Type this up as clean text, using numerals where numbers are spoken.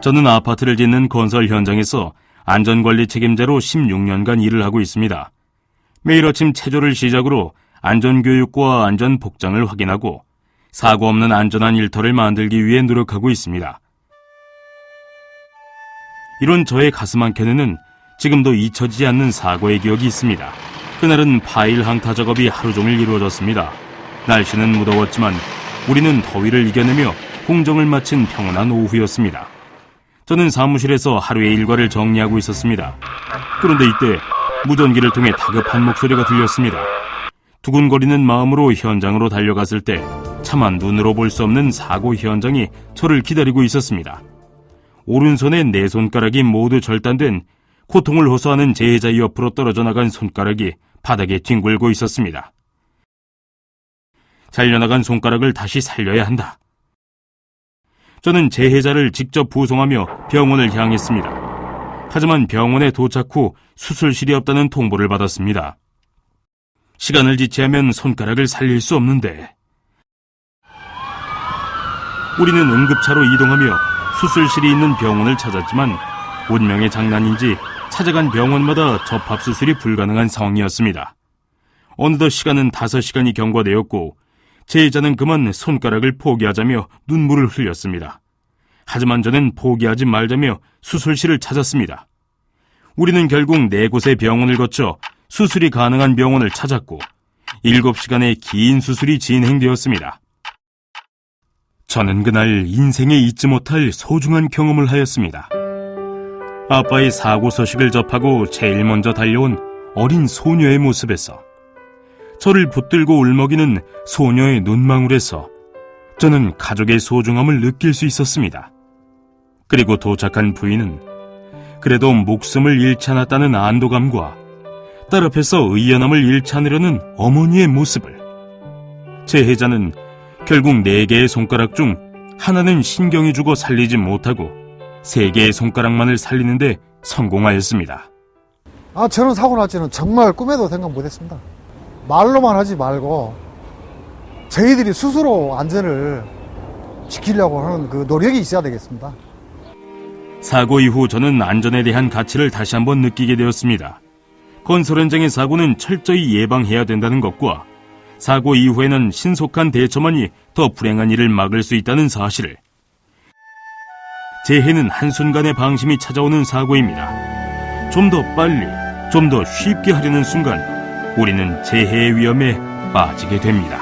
저는 아파트를 짓는 건설 현장에서 안전관리 책임자로 16년간 일을 하고 있습니다. 매일 아침 체조를 시작으로 안전교육과 안전복장을 확인하고 사고 없는 안전한 일터를 만들기 위해 노력하고 있습니다. 이런 저의 가슴 한켠에는 지금도 잊혀지지 않는 사고의 기억이 있습니다. 그날은 파일 항타 작업이 하루 종일 이루어졌습니다. 날씨는 무더웠지만 우리는 더위를 이겨내며 공정을 마친 평온한 오후였습니다. 저는 사무실에서 하루의 일과를 정리하고 있었습니다. 그런데 이때 무전기를 통해 다급한 목소리가 들렸습니다. 두근거리는 마음으로 현장으로 달려갔을 때 차마 눈으로 볼 수 없는 사고 현장이 저를 기다리고 있었습니다. 오른손의 네 손가락이 모두 절단된 고통을 호소하는 재해자 옆으로 떨어져 나간 손가락이 바닥에 뒹굴고 있었습니다. 잘려나간 손가락을 다시 살려야 한다. 저는 재해자를 직접 부송하며 병원을 향했습니다. 하지만 병원에 도착 후 수술실이 없다는 통보를 받았습니다. 시간을 지체하면 손가락을 살릴 수 없는데. 우리는 응급차로 이동하며 수술실이 있는 병원을 찾았지만 운명의 장난인지 찾아간 병원마다 접합수술이 불가능한 상황이었습니다. 어느덧 시간은 5시간이 경과되었고 재해자는 그만 손가락을 포기하자며 눈물을 흘렸습니다. 하지만 저는 포기하지 말자며 수술실을 찾았습니다. 우리는 결국 4곳의 병원을 거쳐 수술이 가능한 병원을 찾았고 7시간의 긴 수술이 진행되었습니다. 저는 그날 인생에 잊지 못할 소중한 경험을 하였습니다. 아빠의 사고 소식을 접하고 제일 먼저 달려온 어린 소녀의 모습에서, 저를 붙들고 울먹이는 소녀의 눈망울에서 저는 가족의 소중함을 느낄 수 있었습니다. 그리고 도착한 부인은 그래도 목숨을 잃지 않았다는 안도감과 딸 앞에서 의연함을 잃지 않으려는 어머니의 모습을, 재해자는 결국 4개의 손가락 중 하나는 신경이 죽어 살리지 못하고 3개의 손가락만을 살리는데 성공하였습니다. 저는 사고 날지는 정말 꿈에도 생각 못했습니다. 말로만 하지 말고 저희들이 스스로 안전을 지키려고 하는 그 노력이 있어야 되겠습니다. 사고 이후 저는 안전에 대한 가치를 다시 한번 느끼게 되었습니다. 건설 현장의 사고는 철저히 예방해야 된다는 것과 사고 이후에는 신속한 대처만이 더 불행한 일을 막을 수 있다는 사실을, 재해는 한순간의 방심이 찾아오는 사고입니다. 좀 더 빨리, 좀 더 쉽게 하려는 순간 우리는 재해의 위험에 빠지게 됩니다.